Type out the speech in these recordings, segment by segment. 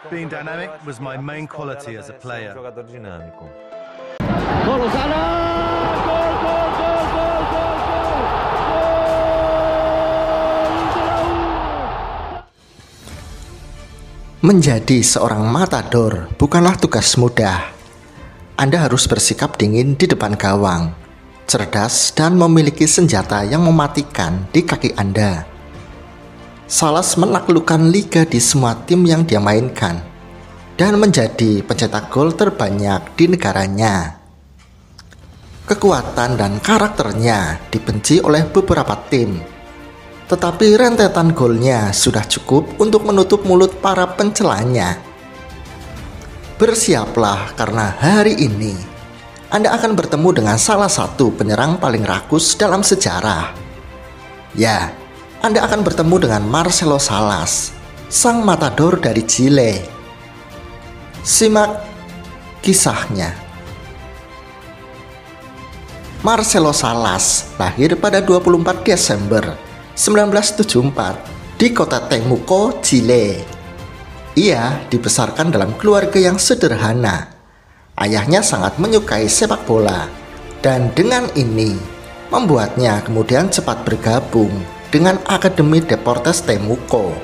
Being dynamic was my main quality as a player. Menjadi seorang matador bukanlah tugas mudah. Anda harus bersikap dingin di depan gawang, cerdas dan memiliki senjata yang mematikan di kaki Anda. Salas menaklukkan liga di semua tim yang dia mainkan dan menjadi pencetak gol terbanyak di negaranya. Kekuatan dan karakternya dibenci oleh beberapa tim, tetapi rentetan golnya sudah cukup untuk menutup mulut para pencelanya. Bersiaplah karena hari ini Anda akan bertemu dengan salah satu penyerang paling rakus dalam sejarah. Ya, Anda akan bertemu dengan Marcelo Salas, sang matador dari Chile. Simak kisahnya. Marcelo Salas lahir pada 24 Desember 1974 di kota Temuco, Chile. Ia dibesarkan dalam keluarga yang sederhana. Ayahnya sangat menyukai sepak bola, dan dengan ini membuatnya kemudian cepat bergabung dengan Akademi Deportes Temuco.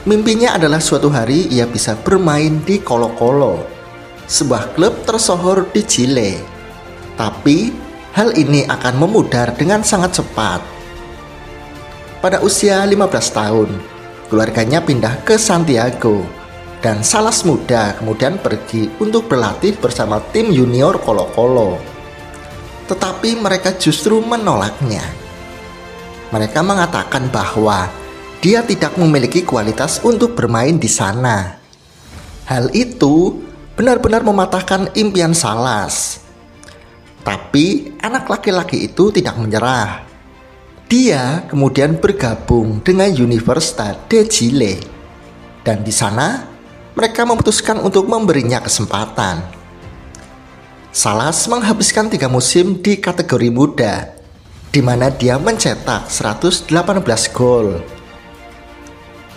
Mimpinya adalah suatu hari ia bisa bermain di Colo-Colo, sebuah klub tersohor di Chile. Tapi hal ini akan memudar dengan sangat cepat. Pada usia 15 tahun, keluarganya pindah ke Santiago dan Salas muda kemudian pergi untuk berlatih bersama tim junior Colo-Colo. Tetapi mereka justru menolaknya. Mereka mengatakan bahwa dia tidak memiliki kualitas untuk bermain di sana. Hal itu benar-benar mematahkan impian Salas. Tapi anak laki-laki itu tidak menyerah. Dia kemudian bergabung dengan Universidad de Chile, dan di sana mereka memutuskan untuk memberinya kesempatan. Salas menghabiskan 3 musim di kategori muda, di mana dia mencetak 118 gol.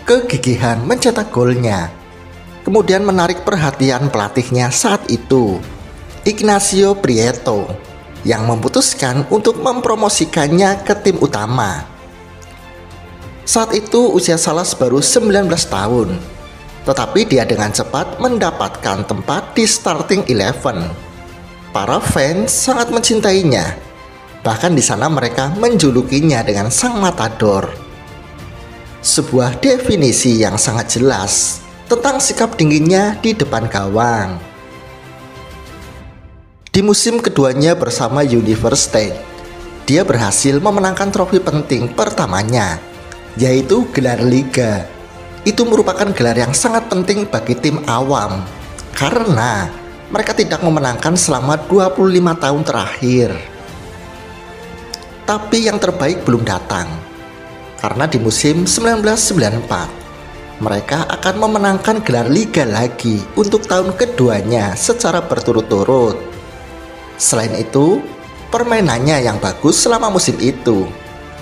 Kegigihan mencetak golnya kemudian menarik perhatian pelatihnya saat itu, Ignacio Prieto, yang memutuskan untuk mempromosikannya ke tim utama. Saat itu usia Salas baru 19 tahun, tetapi dia dengan cepat mendapatkan tempat di starting 11. Para fans sangat mencintainya, bahkan di sana mereka menjulukinya dengan sang matador. Sebuah definisi yang sangat jelas tentang sikap dinginnya di depan gawang. Di musim keduanya bersama Universidad, dia berhasil memenangkan trofi penting pertamanya, yaitu gelar Liga. Itu merupakan gelar yang sangat penting bagi tim awam, karena mereka tidak memenangkan selama 25 tahun terakhir. Tapi yang terbaik belum datang, karena di musim 1994, mereka akan memenangkan gelar Liga lagi untuk tahun keduanya secara berturut-turut. Selain itu, permainannya yang bagus selama musim itu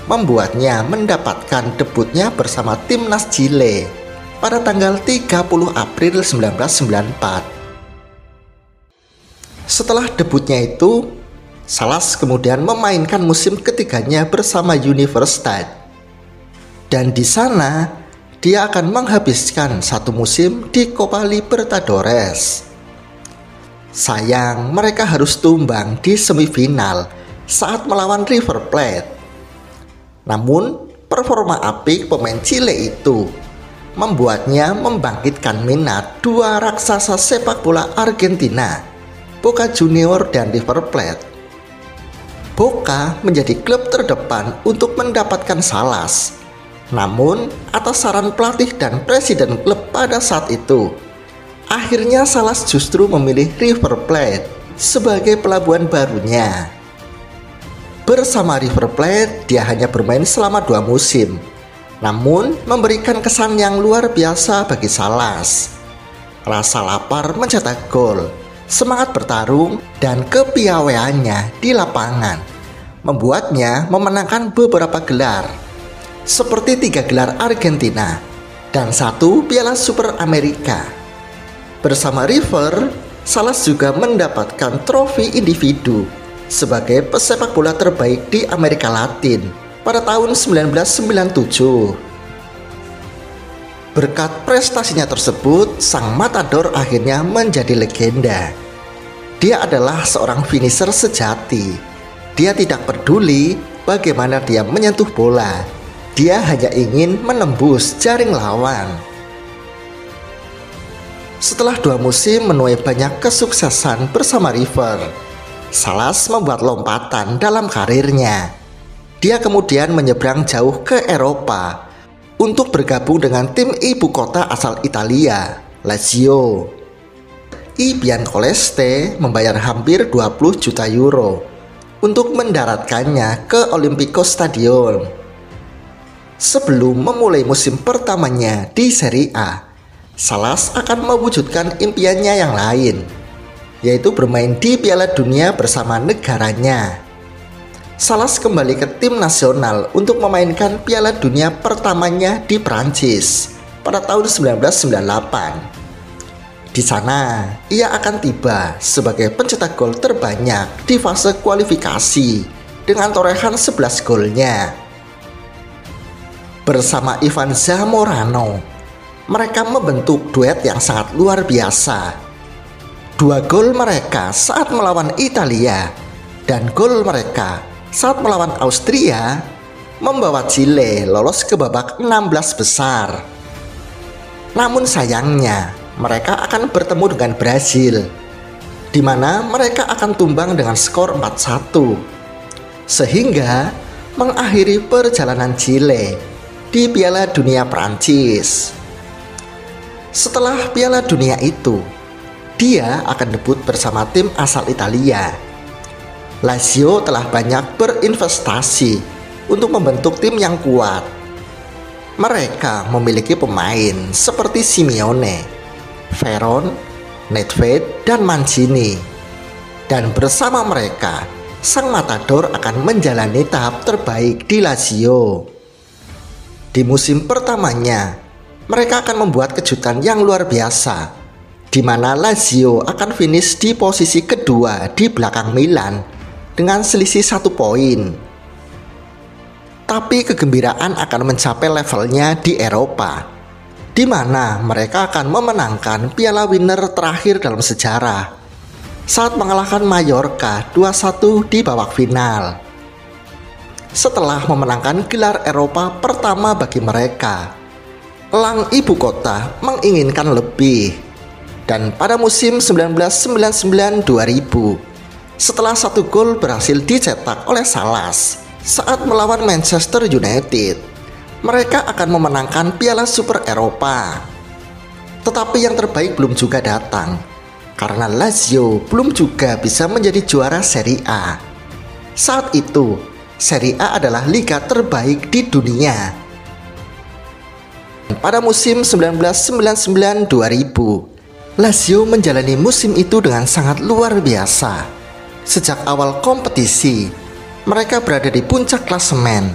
membuatnya mendapatkan debutnya bersama timnas Chile pada tanggal 30 April 1994. Setelah debutnya itu, Salas kemudian memainkan musim ketiganya bersama Universidad. Dan di sana, dia akan menghabiskan 1 musim di Copa Libertadores. Sayang, mereka harus tumbang di semifinal saat melawan River Plate. Namun, performa apik pemain Chile itu membuatnya membangkitkan minat 2 raksasa sepak bola Argentina, Boca Juniors dan River Plate. Boca menjadi klub terdepan untuk mendapatkan Salas. Namun, atas saran pelatih dan presiden klub pada saat itu, akhirnya Salas justru memilih River Plate sebagai pelabuhan barunya. Bersama River Plate, dia hanya bermain selama 2 musim, namun memberikan kesan yang luar biasa bagi Salas. Rasa lapar mencetak gol, semangat bertarung, dan kepiawaiannya di lapangan membuatnya memenangkan beberapa gelar, seperti 3 gelar Argentina, dan 1 Piala Super Amerika. Bersama River, Salas juga mendapatkan trofi individu sebagai pesepak bola terbaik di Amerika Latin pada tahun 1997. Berkat prestasinya tersebut, sang matador akhirnya menjadi legenda. Dia adalah seorang finisher sejati. Dia tidak peduli bagaimana dia menyentuh bola. Dia hanya ingin menembus jaring lawan. Setelah 2 musim menuai banyak kesuksesan bersama River, Salas membuat lompatan dalam karirnya. Dia kemudian menyeberang jauh ke Eropa untuk bergabung dengan tim ibu kota asal Italia, Lazio. I Biancoleste membayar hampir 20 juta euro untuk mendaratkannya ke Olimpico Stadion. Sebelum memulai musim pertamanya di Serie A, Salas akan mewujudkan impiannya yang lain, yaitu bermain di Piala Dunia bersama negaranya. Salas kembali ke tim nasional untuk memainkan Piala Dunia pertamanya di Prancis pada tahun 1998. Di sana, ia akan tiba sebagai pencetak gol terbanyak di fase kualifikasi dengan torehan 11 golnya. Bersama Ivan Zamorano, mereka membentuk duet yang sangat luar biasa. 2 gol mereka saat melawan Italia dan gol mereka saat melawan Austria membawa Chile lolos ke babak 16 besar. Namun sayangnya, mereka akan bertemu dengan Brasil, di mana mereka akan tumbang dengan skor 4-1, sehingga mengakhiri perjalanan Chile di Piala Dunia Prancis. Setelah Piala Dunia itu, dia akan debut bersama tim asal Italia. Lazio telah banyak berinvestasi untuk membentuk tim yang kuat. Mereka memiliki pemain seperti Simeone, Veron, Nedved, dan Mancini. Dan bersama mereka, sang matador akan menjalani tahap terbaik di Lazio. Di musim pertamanya, mereka akan membuat kejutan yang luar biasa, di mana Lazio akan finish di posisi kedua di belakang Milan dengan selisih 1 poin. Tapi kegembiraan akan mencapai levelnya di Eropa, di mana mereka akan memenangkan piala winner terakhir dalam sejarah saat mengalahkan Mallorca 2-1 di babak final. Setelah memenangkan gelar Eropa pertama bagi mereka, Elang ibu kota menginginkan lebih. Dan pada musim 1999-2000, setelah 1 gol berhasil dicetak oleh Salas saat melawan Manchester United, mereka akan memenangkan Piala Super Eropa. Tetapi yang terbaik belum juga datang, karena Lazio belum juga bisa menjadi juara Serie A. Saat itu, Serie A adalah liga terbaik di dunia. Pada musim 1999-2000, Lazio menjalani musim itu dengan sangat luar biasa. Sejak awal kompetisi, mereka berada di puncak klasemen.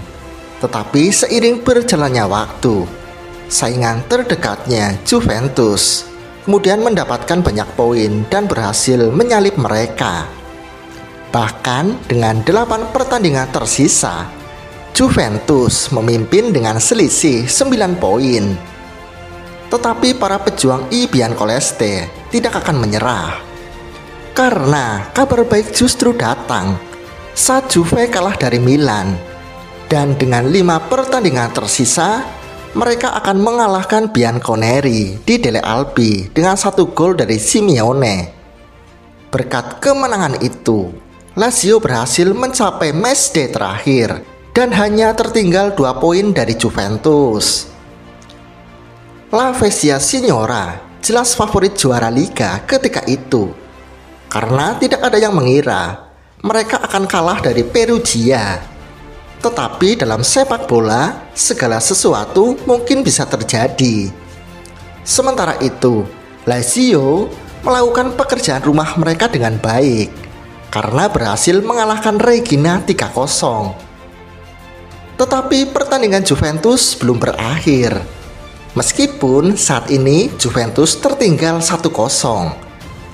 Tetapi seiring berjalannya waktu, saingan terdekatnya Juventus kemudian mendapatkan banyak poin dan berhasil menyalip mereka. Bahkan dengan 8 pertandingan tersisa, Juventus memimpin dengan selisih 9 poin. Tetapi para pejuang I Biancoleste tidak akan menyerah, karena kabar baik justru datang saat Juve kalah dari Milan. Dan dengan 5 pertandingan tersisa, mereka akan mengalahkan Bianconeri di Delle Alpi dengan 1 gol dari Simeone. Berkat kemenangan itu, Lazio berhasil mencapai matchday terakhir dan hanya tertinggal 2 poin dari Juventus. La Spezia Signora jelas favorit juara Liga ketika itu, karena tidak ada yang mengira mereka akan kalah dari Perugia. Tetapi dalam sepak bola, segala sesuatu mungkin bisa terjadi. Sementara itu, Lazio melakukan pekerjaan rumah mereka dengan baik karena berhasil mengalahkan Reggina 3-0. Tetapi pertandingan Juventus belum berakhir. Meskipun saat ini Juventus tertinggal 1-0,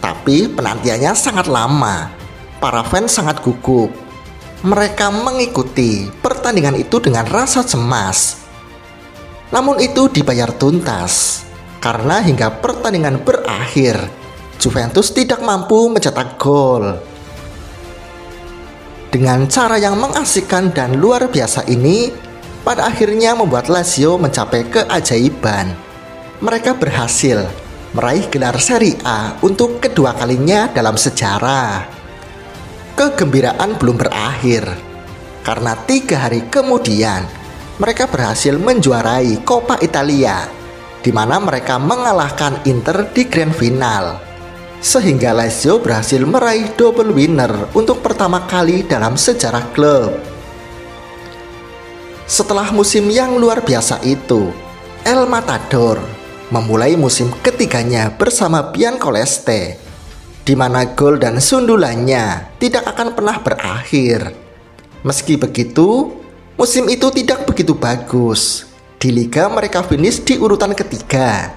tapi penantiannya sangat lama. Para fans sangat gugup. Mereka mengikuti pertandingan itu dengan rasa cemas. Namun itu dibayar tuntas, karena hingga pertandingan berakhir, Juventus tidak mampu mencetak gol. Dengan cara yang mengasihkan dan luar biasa ini, pada akhirnya membuat Lazio mencapai keajaiban. Mereka berhasil meraih gelar Serie A untuk kedua kalinya dalam sejarah. Kegembiraan belum berakhir, karena 3 hari kemudian mereka berhasil menjuarai Coppa Italia, di mana mereka mengalahkan Inter di grand final. Sehingga Lazio berhasil meraih double winner untuk pertama kali dalam sejarah klub. Setelah musim yang luar biasa itu, El Matador memulai musim ketiganya bersama Biancoleste, di mana gol dan sundulannya tidak akan pernah berakhir. Meski begitu, musim itu tidak begitu bagus. Di Liga mereka finish di urutan ketiga,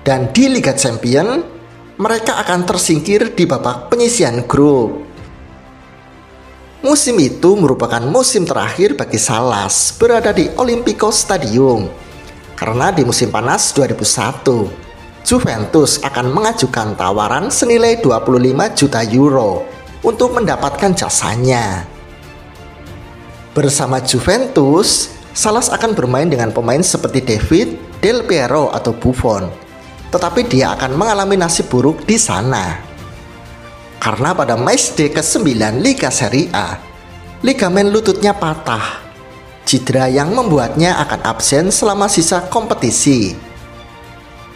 dan di Liga Champions mereka akan tersingkir di babak penyisihan grup. Musim itu merupakan musim terakhir bagi Salas berada di Olympikos Stadium, karena di musim panas 2001 Juventus akan mengajukan tawaran senilai 25 juta euro untuk mendapatkan jasanya. Bersama Juventus, Salas akan bermain dengan pemain seperti David, Del Piero atau Buffon, tetapi dia akan mengalami nasib buruk di sana. Karena pada matchday ke-9 Liga Serie A, ligamen lututnya patah, cedera yang membuatnya akan absen selama sisa kompetisi.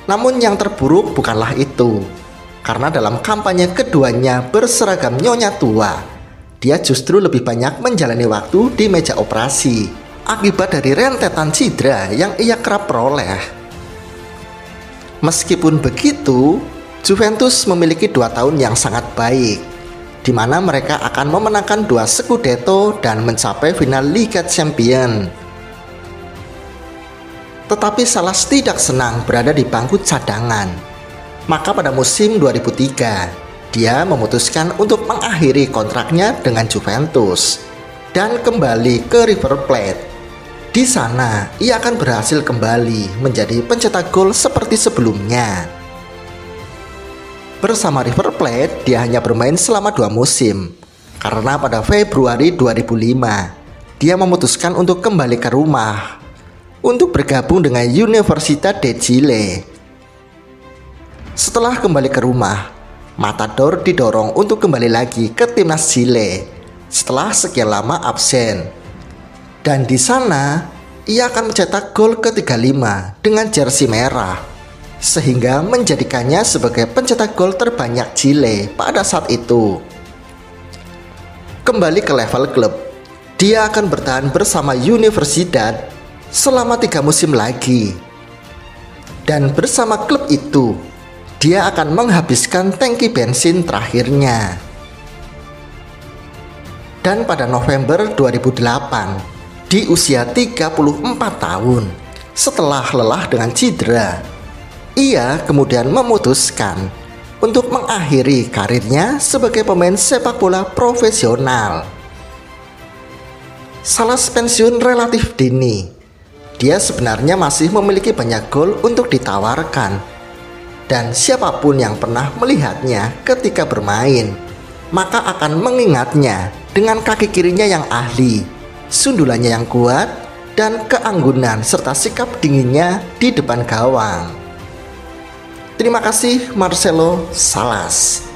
Namun yang terburuk bukanlah itu, karena dalam kampanye keduanya berseragam nyonya tua, dia justru lebih banyak menjalani waktu di meja operasi akibat dari rentetan cedera yang ia kerap peroleh. Meskipun begitu, Juventus memiliki 2 tahun yang sangat baik, di mana mereka akan memenangkan 2 Scudetto dan mencapai final Liga Champions. Tetapi Salas tidak senang berada di bangku cadangan. Maka pada musim 2003, dia memutuskan untuk mengakhiri kontraknya dengan Juventus dan kembali ke River Plate. Di sana, ia akan berhasil kembali menjadi pencetak gol seperti sebelumnya. Bersama River Plate, dia hanya bermain selama 2 musim, karena pada Februari 2005, dia memutuskan untuk kembali ke rumah untuk bergabung dengan Universidad de Chile. Setelah kembali ke rumah, Matador didorong untuk kembali lagi ke timnas Chile setelah sekian lama absen. Dan di sana, ia akan mencetak gol ke-35 dengan jersey merah, sehingga menjadikannya sebagai pencetak gol terbanyak Chile pada saat itu. Kembali ke level klub, dia akan bertahan bersama Universidad selama 3 musim lagi. Dan bersama klub itu, dia akan menghabiskan tangki bensin terakhirnya. Dan pada November 2008, di usia 34 tahun, setelah lelah dengan cedera, ia kemudian memutuskan untuk mengakhiri karirnya sebagai pemain sepak bola profesional. Salas pensiun relatif dini. Dia sebenarnya masih memiliki banyak gol untuk ditawarkan, dan siapapun yang pernah melihatnya ketika bermain, maka akan mengingatnya dengan kaki kirinya yang ahli, sundulannya yang kuat, dan keanggunan serta sikap dinginnya di depan gawang. Terima kasih Marcelo Salas.